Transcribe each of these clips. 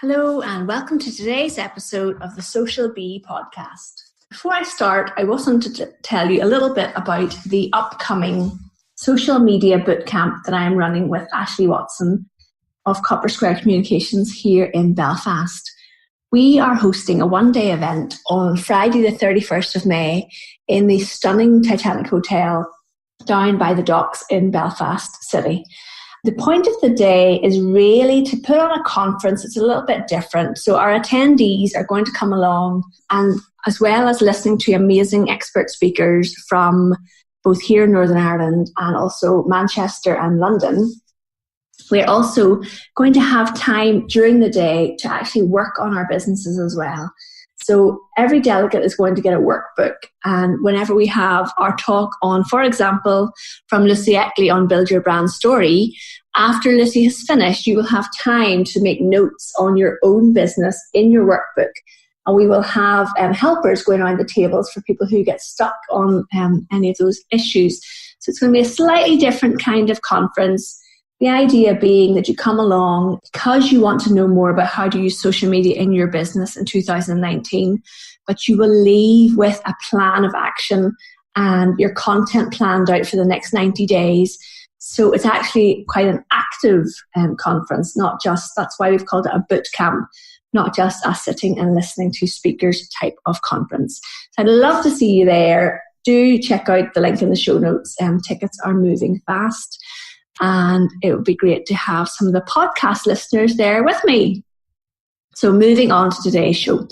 Hello and welcome to today's episode of the Social Bee podcast. Before I start, I wanted to tell you a little bit about the upcoming social media bootcamp that I am running with Ashley Watson of Copper Square Communications here in Belfast. We are hosting a one-day event on Friday the 31st of May in the stunning Titanic Hotel down by the docks in Belfast City. The point of the day is really to put on a conference. It's a little bit different. So our attendees are going to come along, and as well as listening to amazing expert speakers from both here in Northern Ireland and also Manchester and London, we're also going to have time during the day to actually work on our businesses as well. So every delegate is going to get a workbook, and whenever we have our talk on, for example, from Lucy Eckley on Build Your Brand Story, after Lucy has finished, you will have time to make notes on your own business in your workbook. And we will have helpers going around the tables for people who get stuck on any of those issues. So it's going to be a slightly different kind of conference. The idea being that you come along because you want to know more about how to use social media in your business in 2019, but you will leave with a plan of action and your content planned out for the next 90 days. So it's actually quite an active conference, not just, that's why we've called it a boot camp, not just us sitting and listening to speakers type of conference. So I'd love to see you there. Do check out the link in the show notes. Tickets are moving fast. And it would be great to have some of the podcast listeners there with me. So moving on to today's show.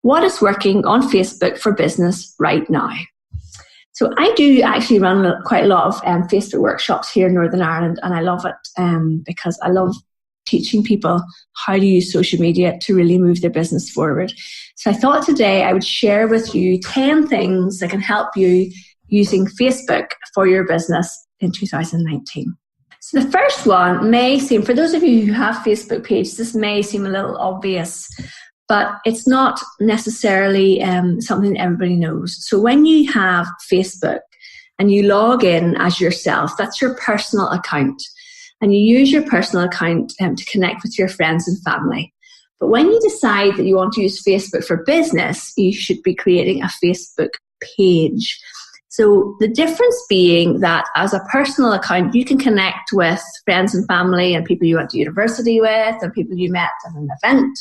What is working on Facebook for business right now? So I do actually run quite a lot of Facebook workshops here in Northern Ireland, and I love it because I love teaching people how to use social media to really move their business forward. So I thought today I would share with you 10 things that can help you using Facebook for your business in 2019. So the first one may seem, for those of you who have Facebook pages, this may seem a little obvious, but it's not necessarily something that everybody knows. So when you have Facebook and you log in as yourself, that's your personal account. And you use your personal account to connect with your friends and family. But when you decide that you want to use Facebook for business, you should be creating a Facebook page. So the difference being that as a personal account, you can connect with friends and family and people you went to university with and people you met at an event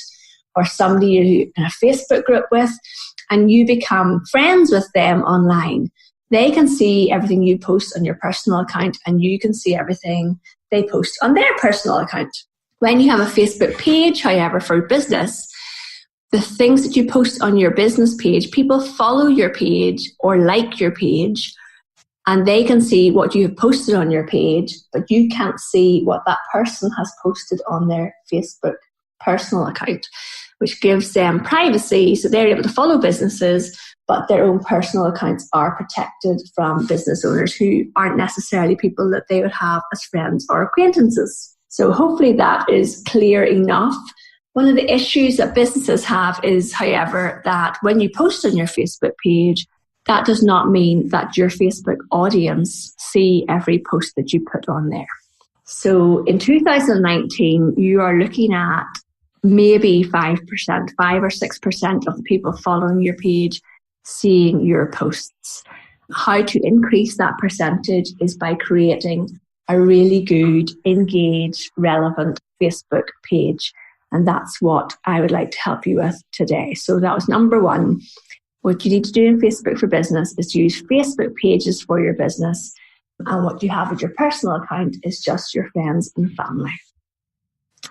or somebody you're in a Facebook group with, and you become friends with them online. They can see everything you post on your personal account, and you can see everything they post on their personal account. When you have a Facebook page, however, for business, the things that you post on your business page, people follow your page or like your page, and they can see what you have posted on your page, but you can't see what that person has posted on their Facebook personal account, which gives them privacy. So they're able to follow businesses, but their own personal accounts are protected from business owners who aren't necessarily people that they would have as friends or acquaintances. So hopefully that is clear enough. One of the issues that businesses have is, however, that when you post on your Facebook page, that does not mean that your Facebook audience see every post that you put on there. So in 2019, you are looking at maybe 5% or 6% of the people following your page seeing your posts. How to increase that percentage is by creating a really good, engaged, relevant Facebook page. And that's what I would like to help you with today. So that was number one. What you need to do in Facebook for business is to use Facebook pages for your business. And what you have with your personal account is just your friends and family.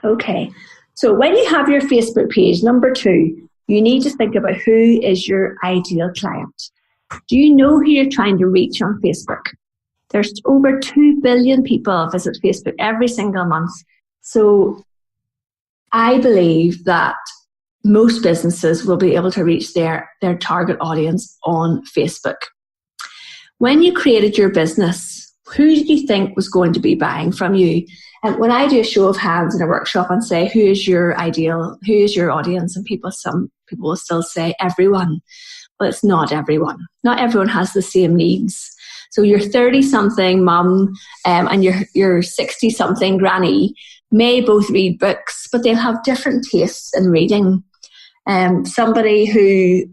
Okay. So when you have your Facebook page, number two, you need to think about who is your ideal client. Do you know who you're trying to reach on Facebook? There's over 2 billion people visit Facebook every single month. So I believe that most businesses will be able to reach their target audience on Facebook. When you created your business, who did you think was going to be buying from you? And when I do a show of hands in a workshop and say, who is your audience? And some people will still say everyone. Well, it's not everyone. Not everyone has the same needs. So your 30-something mum and your 60-something granny may both read books, but they'll have different tastes in reading. Somebody who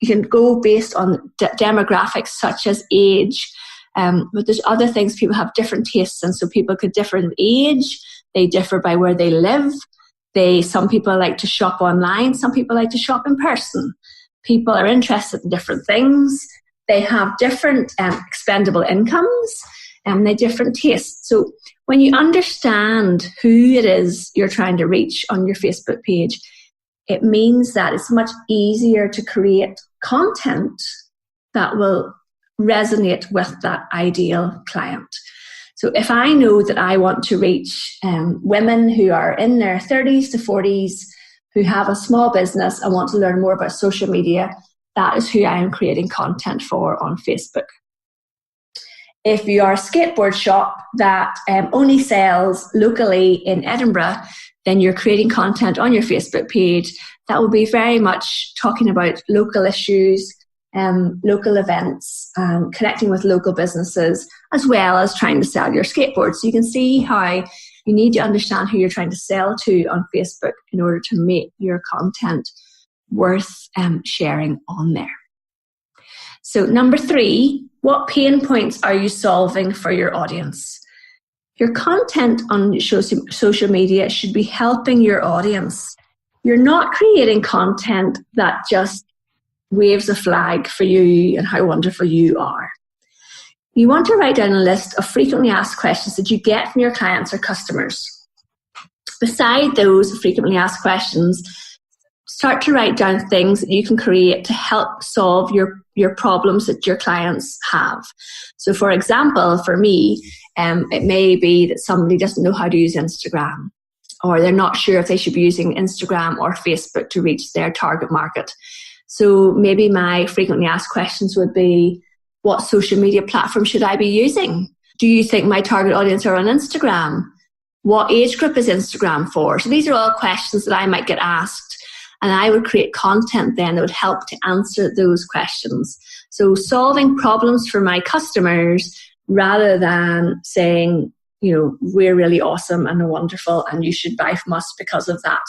you can go based on demographics such as age, but there's other things people have different tastes, and so people could differ in age. They differ by where they live. Some people like to shop online. Some people like to shop in person. People are interested in different things. They have different expendable incomes, and they have different tastes. So when you understand who it is you're trying to reach on your Facebook page, it means that it's much easier to create content that will resonate with that ideal client. So if I know that I want to reach women who are in their 30s to 40s, who have a small business and want to learn more about social media, that is who I am creating content for on Facebook. If you are a skateboard shop that only sells locally in Edinburgh, then you're creating content on your Facebook page that will be very much talking about local issues, local events, connecting with local businesses, as well as trying to sell your skateboard. So you can see how you need to understand who you're trying to sell to on Facebook in order to make your content worth sharing on there. So number 3, what pain points are you solving for your audience? Your content on social media should be helping your audience. You're not creating content that just waves a flag for you and how wonderful you are. You want to write down a list of frequently asked questions that you get from your clients or customers. Beside those frequently asked questions, start to write down things that you can create to help solve your problems that your clients have. So for example, for me, it may be that somebody doesn't know how to use Instagram, or they're not sure if they should be using Instagram or Facebook to reach their target market. So maybe my frequently asked questions would be, what social media platform should I be using? Do you think my target audience are on Instagram? What age group is Instagram for? So these are all questions that I might get asked, and I would create content then that would help to answer those questions. So solving problems for my customers rather than saying, we're really awesome and wonderful and you should buy from us because of that.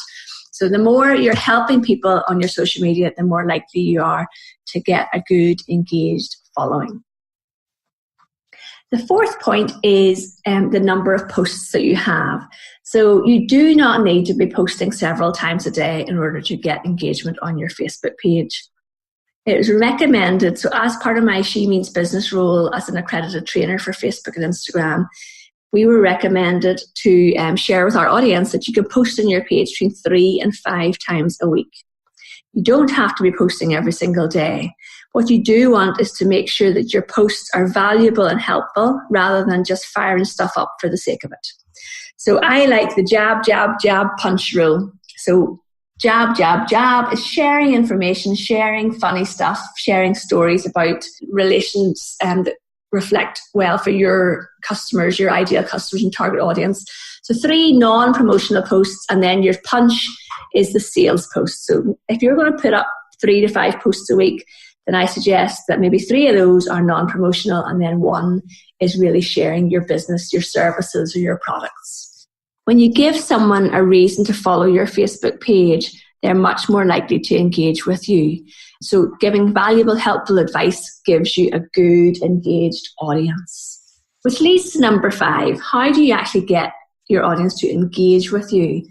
So the more you're helping people on your social media, the more likely you are to get a good, engaged following. The 4th point is the number of posts that you have. So you do not need to be posting several times a day in order to get engagement on your Facebook page. It is recommended, so as part of my She Means Business role as an accredited trainer for Facebook and Instagram, we were recommended to share with our audience that you can post on your page between 3 and 5 times a week. You don't have to be posting every single day. What you do want is to make sure that your posts are valuable and helpful rather than just firing stuff up for the sake of it. So I like the jab, jab, jab, punch rule. So jab, jab, jab is sharing information, sharing funny stuff, sharing stories about relations that reflect well for your customers, your ideal customers and target audience. So 3 non-promotional posts, and then your punch is the sales post. So if you're going to put up 3 to 5 posts a week, then I suggest that maybe 3 of those are non-promotional and then 1 is really sharing your business, your services, or your products. When you give someone a reason to follow your Facebook page, they're much more likely to engage with you. So giving valuable, helpful advice gives you a good, engaged audience. Which leads to number 5. How do you actually get your audience to engage with you?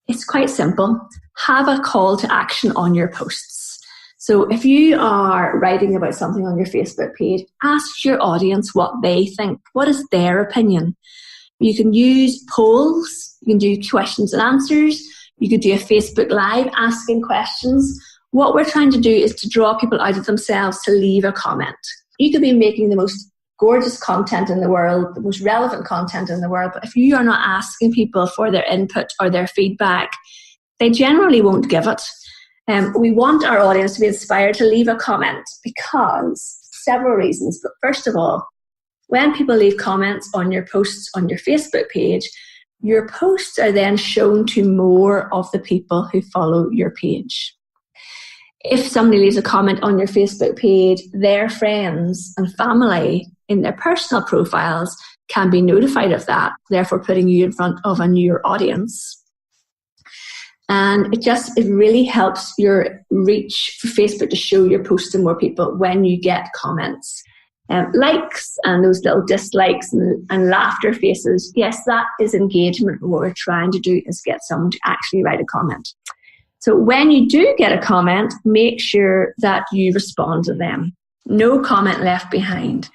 It's quite simple. Have a call to action on your posts. So if you are writing about something on your Facebook page, ask your audience what they think. What is their opinion? You can use polls. You can do questions and answers. You could do a Facebook Live asking questions. What we're trying to do is to draw people out of themselves to leave a comment. You could be making the most gorgeous content in the world, the most relevant content in the world, but if you are not asking people for their input or their feedback, they generally won't give it. We want our audience to be inspired to leave a comment because several reasons. But first of all, when people leave comments on your posts on your Facebook page, your posts are then shown to more of the people who follow your page. If somebody leaves a comment on your Facebook page, their friends and family in their personal profiles can be notified of that, therefore putting you in front of a newer audience. And it really helps your reach for Facebook to show your post to more people when you get comments. Likes and those little dislikes and laughter faces. Yes, that is engagement. What we're trying to do is get someone to actually write a comment. So when you do get a comment, make sure that you respond to them. No comment left behind.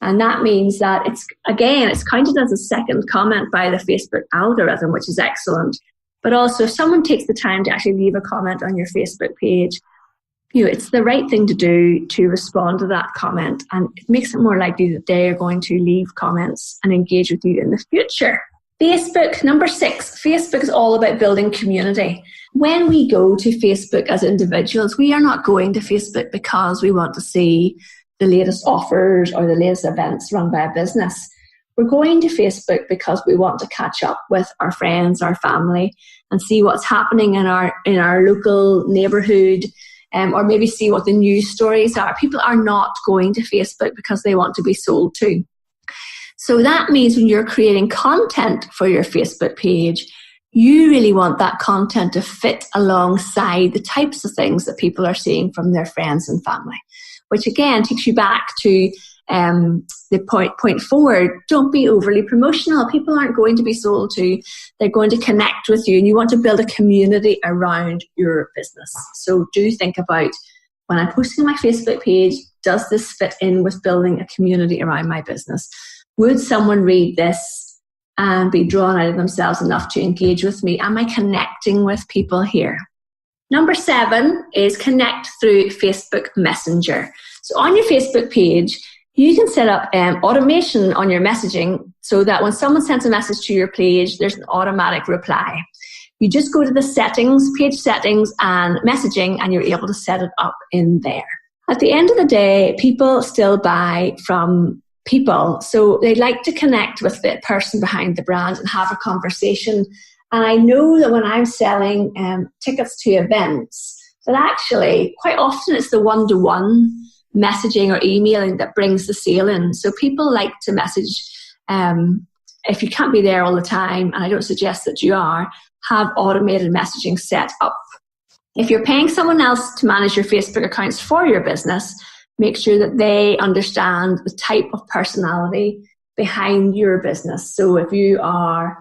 And that means that it's counted as a second comment by the Facebook algorithm, which is excellent. But also, if someone takes the time to actually leave a comment on your Facebook page, it's the right thing to do to respond to that comment, and it makes it more likely that they are going to leave comments and engage with you in the future. Facebook, number 6, Facebook is all about building community. When we go to Facebook as individuals, we are not going to Facebook because we want to see the latest offers or the latest events run by a business. We're going to Facebook because we want to catch up with our friends, our family, and see what's happening in our local neighborhood, or maybe see what the news stories are. People are not going to Facebook because they want to be sold to. So that means when you're creating content for your Facebook page, you really want that content to fit alongside the types of things that people are seeing from their friends and family, which again takes you back to the point 4. Don't be overly promotional. People aren't going to be sold to. They're going to connect with you, and you want to build a community around your business. So do think about, when I'm posting on my Facebook page, does this fit in with building a community around my business? Would someone read this and be drawn out of themselves enough to engage with me? Am I connecting with people here? Number 7 is connect through Facebook Messenger. So on your Facebook page, you can set up automation on your messaging so that when someone sends a message to your page, there's an automatic reply. You just go to the settings, page settings and messaging, and you're able to set it up in there. At the end of the day, people still buy from people. So they like to connect with the person behind the brand and have a conversation. And I know that when I'm selling tickets to events, that actually quite often it's the one-to-one messaging or emailing that brings the sale in. So people like to message. If you can't be there all the time, and I don't suggest that you are, have automated messaging set up. If you're paying someone else to manage your Facebook accounts for your business, make sure that they understand the type of personality behind your business. So if you are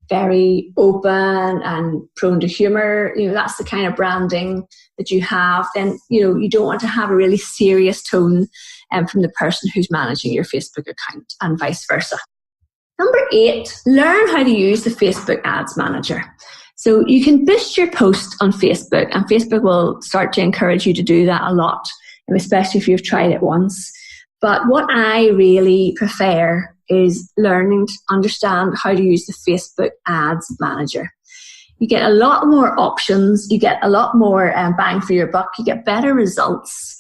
very open and prone to humor, that's the kind of branding that you have, then you don't want to have a really serious tone from the person who's managing your Facebook account, and vice versa. Number 8, learn how to use the Facebook Ads Manager. So you can boost your post on Facebook, and Facebook will start to encourage you to do that a lot, especially if you've tried it once. But what I really prefer is learning to understand how to use the Facebook Ads Manager. You get a lot more options. You get a lot more bang for your buck. You get better results.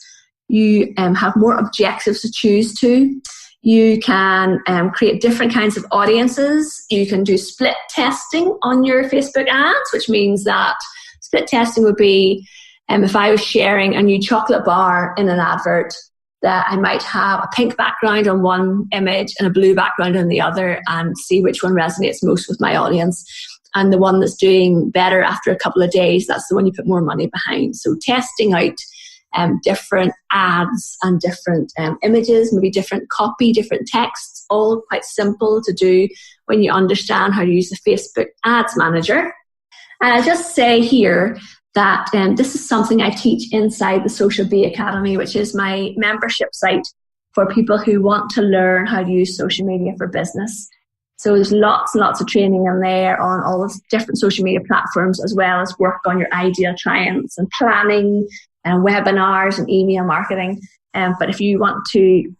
You have more objectives to choose to. You can create different kinds of audiences. You can do split testing on your Facebook ads, which means that split testing would be if I was sharing a new chocolate bar in an advert, that I might have a pink background on one image and a blue background on the other, and see which one resonates most with my audience. And the one that's doing better after a couple of days, that's the one you put more money behind. So testing out different ads and different images, maybe different copy, different texts, all quite simple to do when you understand how to use the Facebook Ads Manager. And I'll just say here that this is something I teach inside the Social Bee Academy, which is my membership site for people who want to learn how to use social media for business. So there's lots and lots of training in there on all the different social media platforms, as well as work on your ideal clients and planning and webinars and email marketing. But if you want to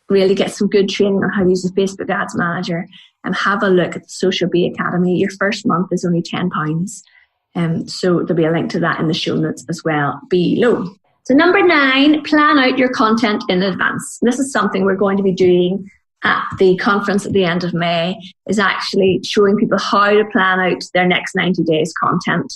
really get some good training on how to use the Facebook Ads Manager, have a look at the Social Bee Academy. Your first month is only £10. So there'll be a link to that in the show notes as well below. So number 9, plan out your content in advance. This is something we're going to be doing at the conference at the end of May, is actually showing people how to plan out their next 90 days content.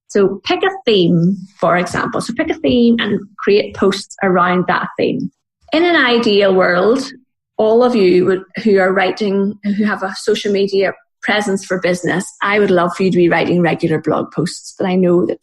So pick a theme, for example. So pick a theme and create posts around that theme. In an ideal world, all of you who are writing, who have a social media presence for business, I would love for you to be writing regular blog posts. But I know that